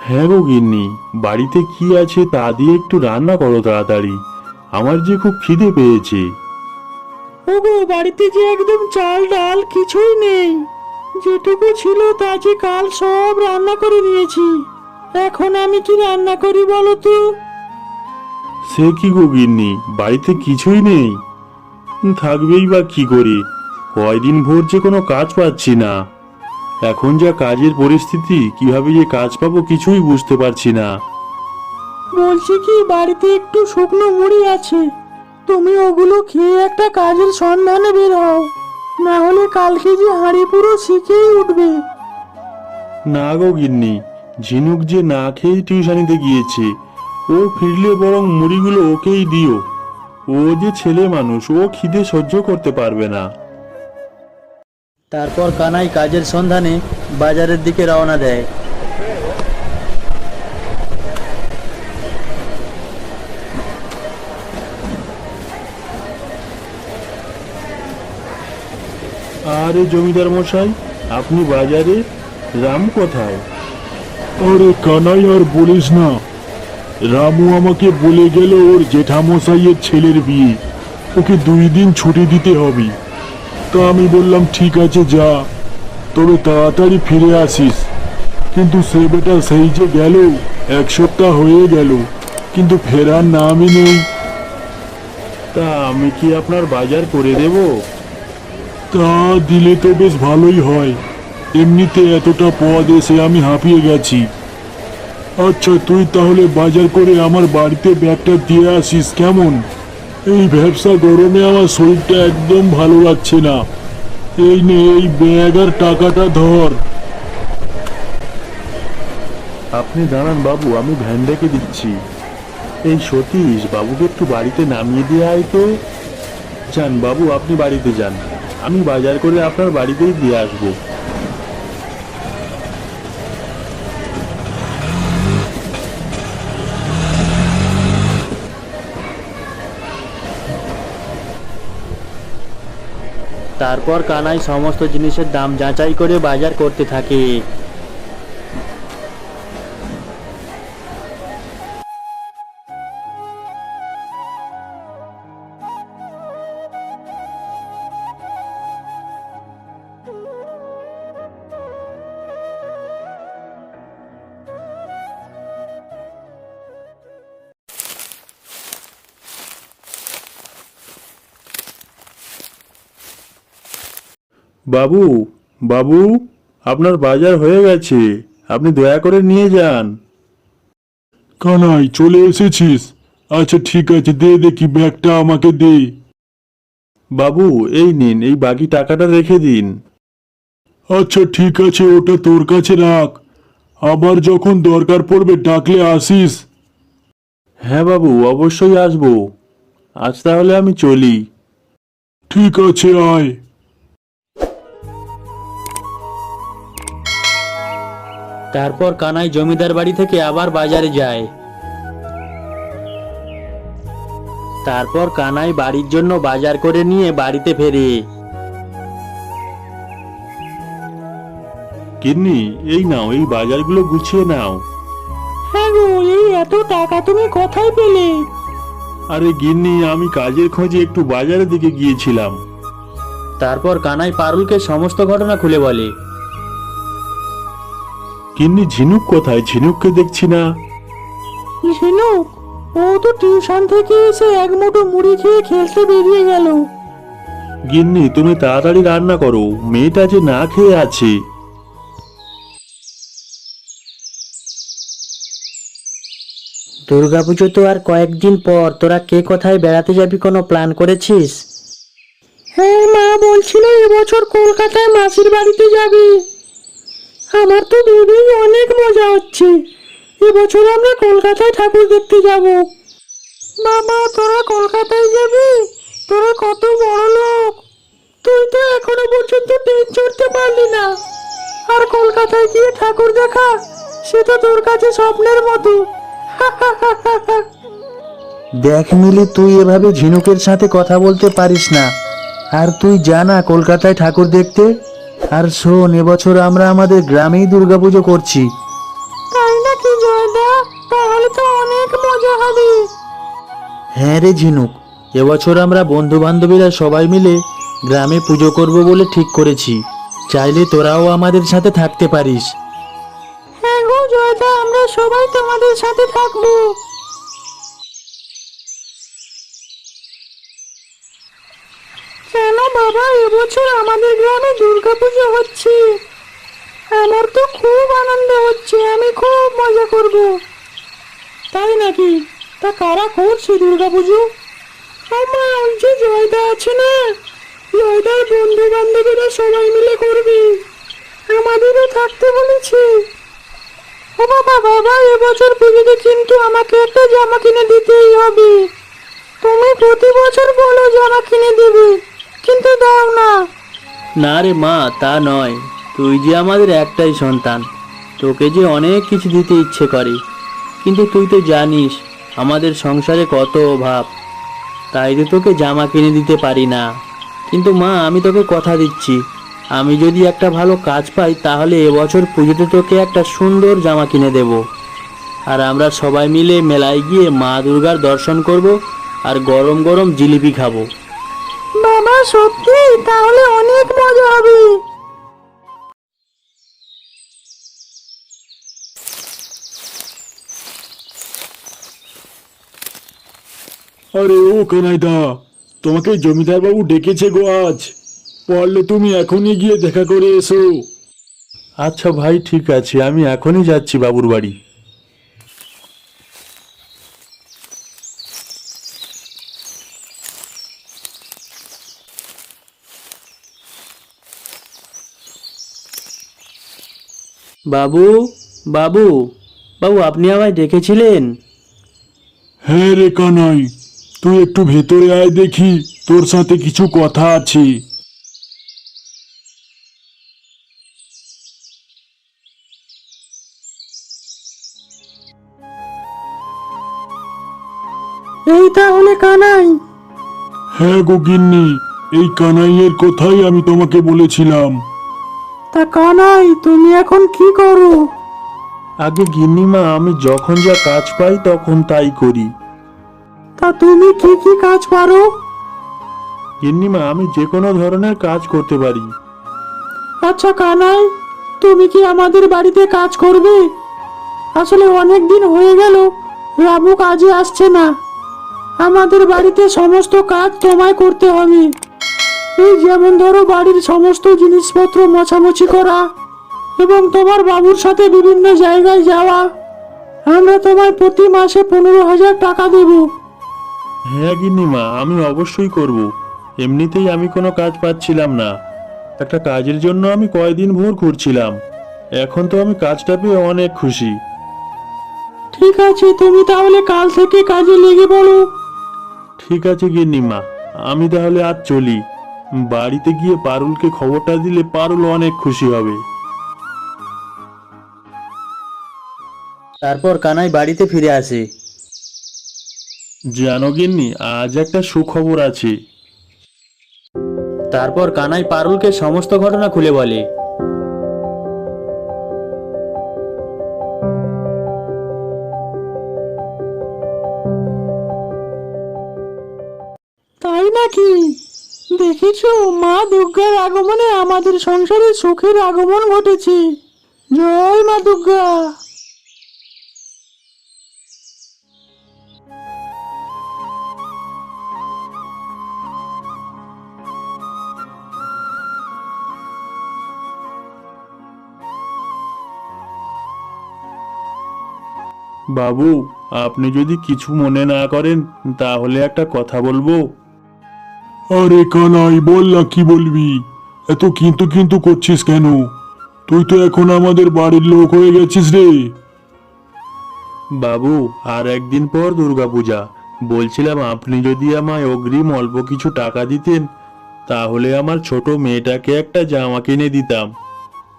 হ্যাঁ গো গিন্নি, বাড়িতে কি আছে তা দিয়ে একটু রান্না করো তাড়াতাড়ি, আমার যে খুব খিদে পেয়েছে। ওগো, বাড়িতে যে একদম চাল ডাল কিছুই নেই। যেটুকু ছিল তা যে কাল সব রান্না করে নিয়েছি। এখন আমি কি রান্না করি বলো তো? সে কি গো গিন্নি, বাড়িতে কিছুই নেই? থাকবেই বা কি করে, কয়দিন ভোর যে কোনো কাজ পাচ্ছি না। এখন যা কাজের পরিস্থিতি, কিভাবে যে কাজ পাবো কিছুই বুঝতে পারছি না। বলছি কি, বাড়িতে একটু শুকনো মুড়ি আছে, তুমি ওগুলো খেয়ে একটা কাজের সন্ধানে বের হও, না হলে কালকে যে হাঁড়ি পুরো শিখেই উঠবে। না গো গিন্নি, ঝিনুক যে না খেয়েই টিউশনিতে গিয়েছে, ও ফিরলে বরং মুড়িগুলো ওকেই দিও। ও যে ছেলে মানুষ, ও খিদে সহ্য করতে পারবে না। তারপর কানাই কাজের সন্ধানে বাজারের দিকে রওনা দেয়। আরে জমিদার মশাই, আপনি বাজারে? রাম কোথায়? আরে কানাই, আর বলিস না, রামু আমাকে বলে গেল ওর জেঠামশাইয়ের ছেলের বিয়ে, ওকে 2 দিন ছুটি দিতে হবে। তো আমি বললাম ঠিক আছে যা, তবে তাড়াতাড়ি ফিরে আসিস। কিন্তু সে বেটা সেই যে গেল, 1 সপ্তাহ হয়ে গেল, কিন্তু ফেরার নামই নেই। তা আমি কি আপনার বাজার করে দেব? তা দিলে তো বেশ ভালোই হয়, এমনিতে এতটা পদ এসে আমি হাঁপিয়ে গেছি। আচ্ছা, তুই তাহলে বাজার করে আমার বাড়িতে ব্যাগটা দিয়ে আসিস কেমন? এই ব্যবসা গরমে আমার শরীরটা একদম ভালো লাগছে না। এই নে, এই ব্যাগ আর টাকাটা ধর। আপনি দাঁড়ান বাবু, আমি ভ্যান ডেকে দিচ্ছি। এই সতীশ, বাবুকে একটু বাড়িতে নামিয়ে দিয়ে আয় তো। যান বাবু, আপনি বাড়িতে যান, আমি বাজার করে আপনার বাড়িতেই দিয়ে আসবো। তারপর কানাই সমস্ত জিনিসের দাম যাচাই করে বাজার করতে থাকে। বাবু, বাবু, আপনার বাজার হয়ে গেছে, আপনি দয়া করে নিয়ে যান। কানাই, চলে এসেছিস? আচ্ছা ঠিক আছে, দে দেখি ব্যাগটা আমাকে দে। বাবু এই নিন, এই বাকি টাকাটা রেখে দিন। আচ্ছা ঠিক আছে, ওটা তোর কাছে রাখ, আবার যখন দরকার পড়বে ডাকলে আসিস। হ্যাঁ বাবু, অবশ্যই আসবো। আজ তাহলে আমি চলি। ঠিক আছে, আয়। তারপর কানাই জমিদার বাড়ি থেকে আবার বাজারে যায়। তারপর কানাই বাড়ির জন্য বাজার করে নিয়ে বাড়িতে ফেরে। গিন্নি, এই নাও, এই বাজারগুলো গুছিয়ে নাও। হ্যাঁ গো, এই এত টাকা তুমি কোথায় পেলে? আরে গিন্নি, আমি কাজের খোঁজে একটু বাজারের দিকে গিয়েছিলাম। তারপর কানাই পারুলকে সমস্ত ঘটনা খুলে বলে। গিন্নি, ঝিনুক কোথায়? ঝিনুককে দেখছি না। ঝিনুক? ও তো টিউশন থেকে এসে এক মুঠো মুড়ি খেয়ে খেলতে বেরিয়ে গেল। গিন্নি, তুমি তাড়াতাড়ি রান্না করো, মেয়েটা যে না খেয়ে আছে। দুর্গাপুজো তো আর কয়েকদিন পর, তোরা কে কোথায় বেড়াতে যাবি, কোনো প্ল্যান করেছিস? হ্যাঁ, মা বলছিল এবছর কলকাতায় মাসির বাড়িতে যাবি। আমার তো ভেবেই অনেক মজা হচ্ছে, এবছর আমরা কলকাতায় ঠাকুর দেখতে যাব। বাবা, তোরা কলকাতায় যাবি? তোরা কত বড় লোক, তুই তো এখনো পর্যন্ত ট্রেন চড়তে পারলি না, আর কলকাতায় গিয়ে ঠাকুর দেখা, সে তো তোর কাছে স্বপ্নের মতো। দেখ মিলি, তুই এভাবে ঝিনুকের সাথে কথা বলতে পারিস না, আর তুই জানা কলকাতায় ঠাকুর দেখতে। আর শোন, এবছর আমরা আমাদের গ্রামেই দুর্গাপুজো করছি। তাই নাকি? যাবি? হ্যাঁ রে ঝিনুক, এবছর আমরা বন্ধু বান্ধবীরা সবাই মিলে গ্রামে পুজো করব বলে ঠিক করেছি। চাইলে তোরাও আমাদের সাথে থাকতে পারিস। হ্যাঁ গো জয়দা, আমরা সবাই তোমাদের সাথে থাকবো। কেন বাবা, এবছর আমাদের গ্রামে দুর্গাপুজো হচ্ছে। আমার তো খুব আনন্দ হচ্ছে, আমি খুব মজা করব। তাই নাকি? তা কারা করছে দুর্গাপুজো? আমার ওই যে জয়দা আছে না, জয়দার বন্ধু বান্ধবীরা সবাই মিলে করবে, আমাদেরও থাকতে বলেছে। ও বাবা বাবা, এবছর পুজোতে কিন্তু আমাকে একটা জামা কিনে দিতেই হবে। তুমি প্রতি বছর বলো জামা কিনে দেবে, কিন্তু দাও না। না রে মা, তা নয়, তুই যে আমাদের একটাই সন্তান, তোকে যে অনেক কিছু দিতে ইচ্ছে করে, কিন্তু তুই তো জানিস আমাদের সংসারে কত অভাব, তাই তো তোকে জামা কিনে দিতে পারি না। কিন্তু মা, আমি তোকে কথা দিচ্ছি, আমি যদি একটা ভালো কাজ পাই তাহলে এবছর পুজোতে তোকে একটা সুন্দর জামা কিনে দেব। আর আমরা সবাই মিলে মেলায় গিয়ে মা দুর্গার দর্শন করব আর গরম গরম জিলিপি খাবো। বাবা সত্যি? তাহলে অনেক মজা হবে। আরে ও কানাইদা, তোমাকে জমিদার বাবু ডেকেছে গো আজ। পারলে তুমি এখনই গিয়ে দেখা করে এসো। আচ্ছা ভাই, ঠিক আছে, আমি এখনই যাচ্ছি বাবুর বাড়ি। বাবু বাবু বাবু, আপনি আমায় ডেকেছিলেন? হ্যাঁ রে কানাই, তুই একটু ভেতরে আয় দেখি, তোর সাথে কিছু কথা আছে। এই তাহলে কানাই? হ্যাঁ গো গিন্নি, এই কানাইয়ের কথাই আমি তোমাকে বলেছিলাম। তা কানাই, তুমি এখন কি করো? আগে গিন্নিমা, আমি যখন যা কাজ পাই তখন তাই করি। তা তুমি কি কি কাজ পারো? গিন্নিমা, আমি যে কোনো ধরনের কাজ করতে পারি। আচ্ছা কানাই, তুমি কি আমাদের বাড়িতে কাজ করবে? আসলে অনেক দিন হয়ে গেল রামু কাজে আসছে না, আমাদের বাড়িতে সমস্ত কাজ তোমায় করতে হবে। এই যেমন ধরো, বাড়ির সমস্ত জিনিসপত্র মোছামুছি করা এবং তোমার বাবুর সাথে বিভিন্ন জায়গায় যাওয়া। আমরা তোমায় প্রতি মাসে 15,000 টাকা দেব। হ্যাঁ গিন্নিমা, আমি অবশ্যই করব। এমনিতেই আমি কোনো কাজ পাচ্ছিলাম না, একটা কাজের জন্য আমি কয়দিন ভোর করছিলাম। এখন তো আমি কাজটা পেয়ে অনেক খুশি। ঠিক আছে, তুমি তাহলে কাল থেকে কাজে লেগে পড়ো। ঠিক আছে গিন্নিমা, আমি তাহলে আজ চলি। বাড়িতে গিয়ে পারুলকে খবরটা দিলে পারুল অনেক খুশি হবে। তারপর কানাই বাড়িতে ফিরে আসে। জানো গিন্নি, আজ একটা সুখবর আছে। তারপর কানাই পারুলকে সমস্ত ঘটনা খুলে বলে। তাই নাকি? দেখেছো, মা দুর্গার আগমনে আমাদের সংসারে সুখের আগমন ঘটেছে। জয় মা দুর্গা। বাবু, আপনি যদি কিছু মনে না করেন তাহলে একটা কথা বলবো। আরে কানাই, বল না, কি বলবি? এত কিন্তু কিন্তু করছিস কেন? তুই তো এখন আমাদের বাড়ির লোক হয়ে গেছিস রে। বাবু, আর একদিন পর দুর্গাপূজা। বলছিলাম, আপনি যদি আমায় অগ্রিম অল্প কিছু টাকা দিতেন তাহলে আমার ছোট মেয়েটাকে একটা জামা কিনে দিতাম,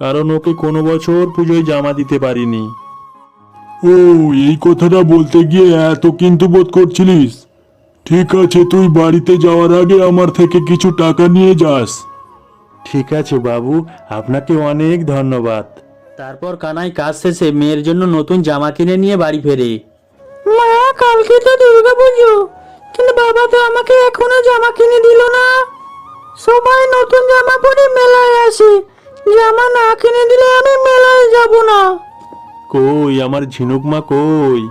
কারণ ওকে কোনো বছর পুজোয় জামা দিতে পারিনি। ও, এই কথাটা বলতে গিয়ে এত কিন্তু বোধ করছিলিস? ঠিক আছে, তুই বাড়িতে যাওয়ার আগে আমার থেকে কিছু টাকা নিয়ে যাস। ঠিক আছে বাবু, আপনাকে অনেক ধন্যবাদ। তারপর কানাই কাজ শেষে মেয়ের জন্য নতুন জামা কিনে নিয়ে বাড়ি ফেরে। মা, কালকে তো আমাকে এখনো জামা কিনে দিল না। সবাই নতুন জামা পরে মেলায় আসে, জামা না কিনে দিলে আমি মেলায় যাব না। কই আমার ঝিনুক মা কই?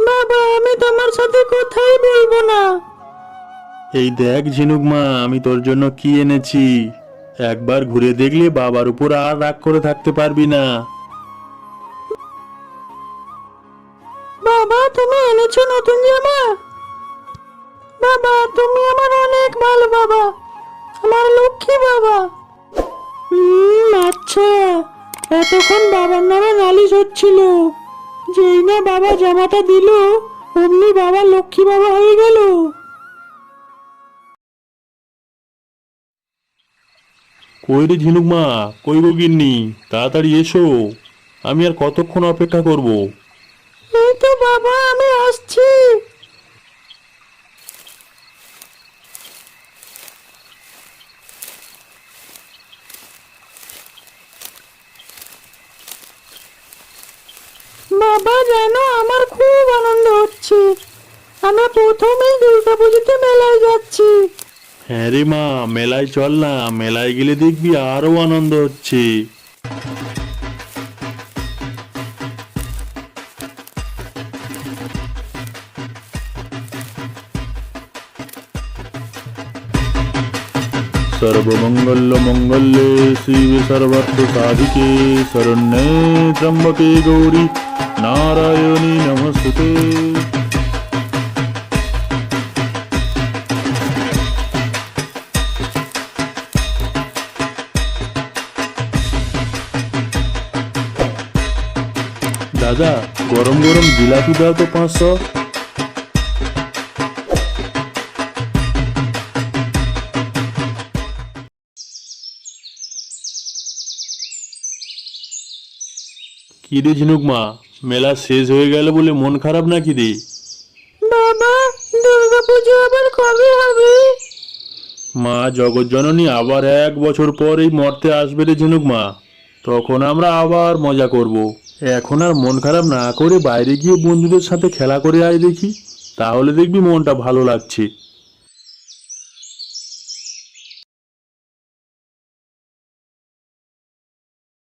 বাবা, আমি তোমার সাথে কথাই বলবো না। এই দেখ ঝিনুক মা, আমি তোর জন্য কি এনেছি। একবার ঘুরে দেখলে বাবার উপর আর রাগ করে থাকতে পারবি না। বাবা, তুমি এনেছো নতুন জামা? বাবা, তুমি আমার অনেক ভালো বাবা, আমার লক্ষ্মী বাবা। আচ্ছা, এতক্ষণ বাবার নামে নালিশ হচ্ছিল, যেই না বাবা জামাটা দিল অমনি বাবা লক্ষ্মী বাবা হয়ে গেল। কই রে ঝিনুক মা, কই গো গিন্নি, তাড়াতাড়ি এসো, আমি আর কতক্ষণ অপেক্ষা করব? এই তো বাবা, আমি আসছি। বাবা, জানো আমার খুব আনন্দ হচ্ছে, আমরা প্রথমেই দুর্গা পুজোতে মেলায় যাচ্ছি। হ্যাঁ রে মা, মেলায় চল না, মেলায় গেলে দেখবি আরো আনন্দ হচ্ছে। सर्वमंगल मंगल्ये शिवे सर्वार्थ साधिके शरण्ये त्र्यंबके गौरी नारायणी नमस्ते। दादा, गरम गरम जिलापी दाओ तो 500। কি রে ঝিনুক মা, মেলা শেষ হয়ে গেল বলে মন খারাপ নাকি রে? বাবা, দুর্গা পুজো আবার কবে হবে? মা জগৎজননী আবার 1 বছর পর এই মর্তে আসবে রে ঝিনুক মা, তখন আমরা আবার মজা করব। এখন আর মন খারাপ না করে বাইরে গিয়ে বন্ধুদের সাথে খেলা করে আয় দেখি, তাহলে দেখবি মনটা ভালো লাগছে।